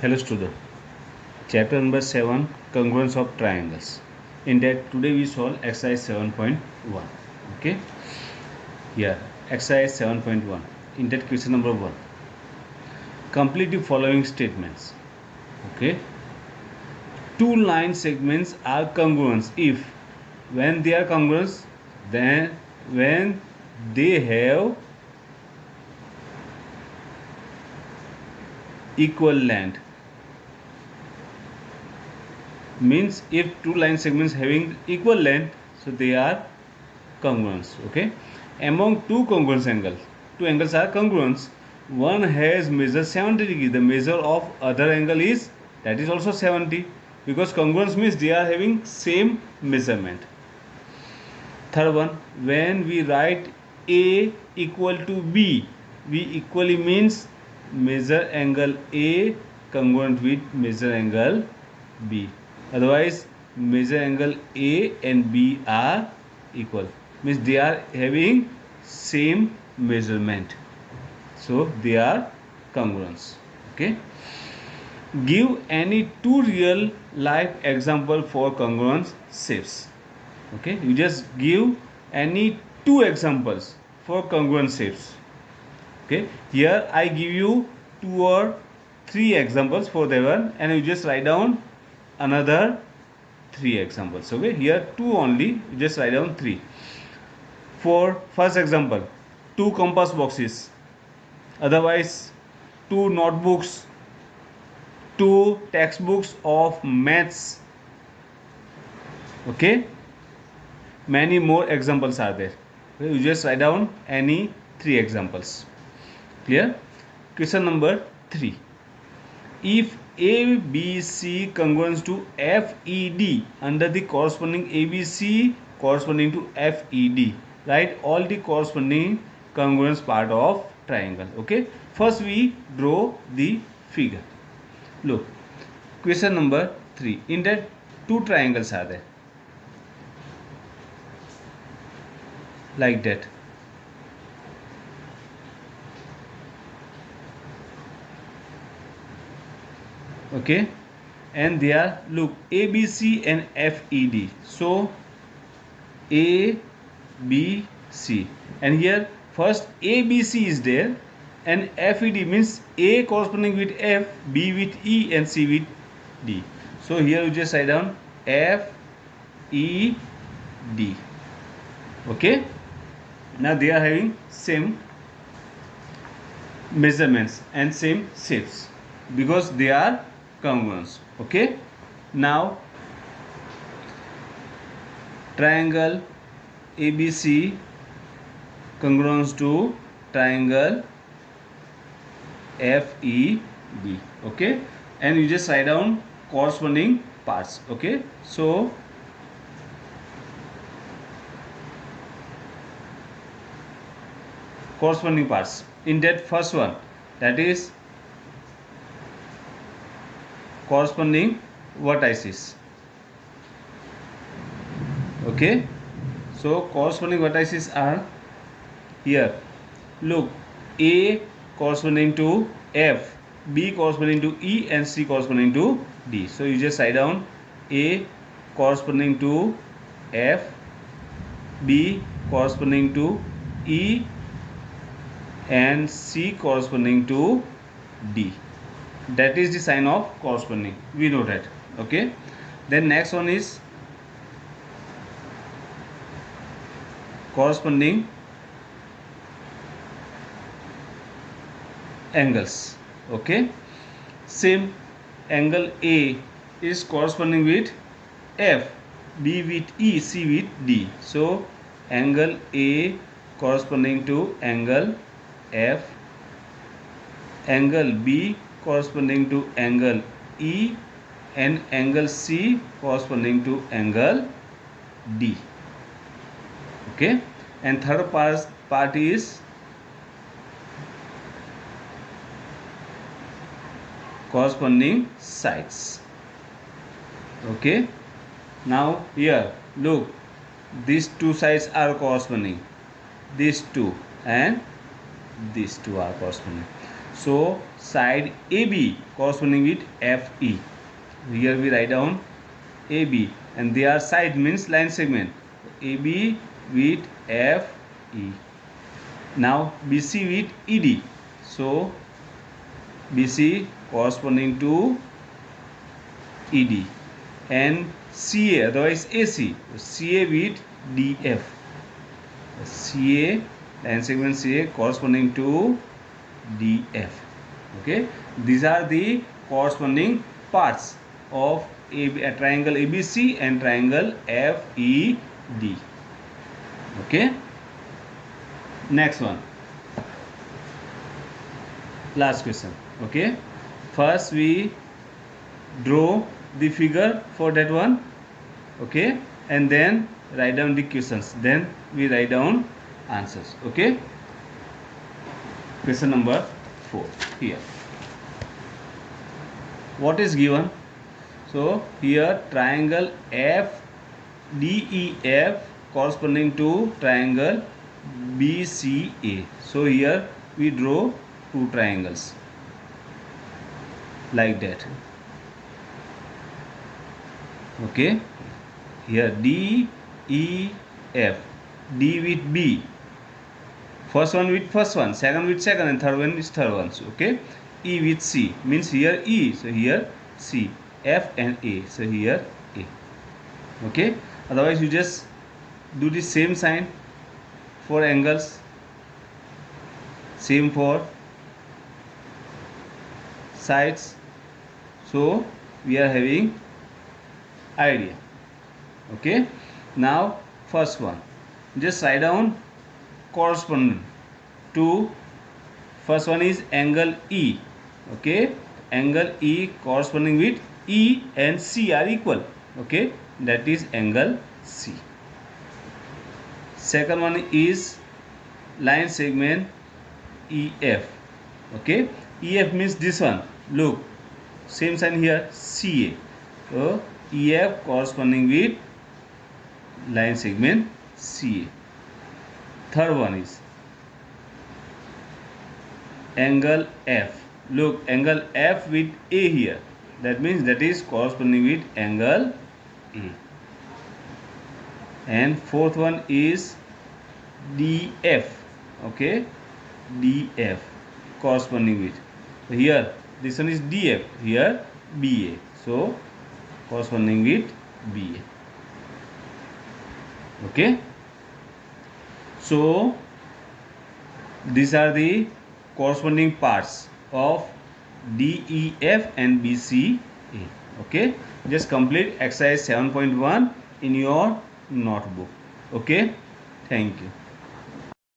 Hello student. Chapter number 7, congruence of triangles. In that today we solve exercise 7.1. Okay. Here exercise 7.1. In that question number 1. Complete the following statements. Okay. Two line segments are congruent if when they are congruent, then when they have equal length. Means if two line segments having equal length, so they are congruence. Okay. Among two congruence angles, two angles are congruence. One has measure 70 degree. The measure of other angle is that is also 70, because congruence means they are having same measurement. Third one, when we write A equal to B, we equally means measure angle A congruent with measure angle B. Otherwise, measure angle A and B are equal. Means they are having same measurement. So they are congruence. Okay. Give any two real life example for congruence shapes. Okay, you just give any two examples for congruent shapes. Okay, here I give you two or three examples for that one, and you just write down another three examples. Okay, here two only, you just write down three. For first example, two compass boxes, otherwise two notebooks, two textbooks of maths. Okay, many more examples are there. Okay, you just write down any three examples. Clear? Question number 3. If ABC congruent to FED under the corresponding ABC corresponding to FED, write all the corresponding congruence part of triangle. Okay. First we draw the figure. Look. Question number 3. In that two triangles are there. Like that. Okay, and they are, look, ABC and FED. So ABC, and here first ABC is there, and FED means A corresponding with F, B with E, and C with D. So here you just write down FED. Okay, now they are having same measurements and same shapes because they are congruence. Okay, now triangle ABC congruence to triangle FED. Okay, and you just write down corresponding parts. Okay, so corresponding parts in that first one, that is corresponding vertices. Okay, so corresponding vertices are here. Look, A corresponding to F, B corresponding to E, and C corresponding to D. So you just write down A corresponding to F, B corresponding to E, and C corresponding to D. That is the sign of corresponding. We know that. Okay, then next one is corresponding angles. Okay, same angle A is corresponding with F, B with E, C with D. So angle A corresponding to angle F, angle B corresponding to angle E, and angle C corresponding to angle D. Okay, and third part is corresponding sides. Okay, now here look, these two sides are corresponding, these two and these two are corresponding. So side AB corresponding with FE. Here we write down AB, and they are side means line segment. AB with FE. Now BC with ED. So BC corresponding to ED, and CA, otherwise AC. CA with DF. CA, line segment CA corresponding to DF. Okay, these are the corresponding parts of a triangle ABC and triangle FED. Okay, next one, last question. Okay, first we draw the figure for that one. Okay, and then write down the questions, then we write down answers. Okay, question number 4 here. What is given? So here triangle FDEF corresponding to triangle BCA. So here we draw two triangles like that. Okay, here DEF, D with B, first one with first one, second with second, and third one is third one. Okay, E with C means here E, so here C, F and A, so here A. Okay, otherwise you just do the same sign for angles, same for sides, so we are having idea. Okay, now first one, just write down corresponding to, first one is angle E. Okay, angle E corresponding with E and C are equal. Okay, that is angle C. Second one is line segment EF. Okay, EF means this one, look, same sign here, CA. So EF corresponding with line segment CA. Third one is angle F. Look, angle F with A here, that means that is corresponding with angle A. And fourth one is DF. Okay, DF corresponding with, here this one is DF, here BA, so corresponding with BA. Okay, so these are the corresponding parts of DEF and BCA. Okay, just complete exercise 7.1 in your notebook. Okay, thank you.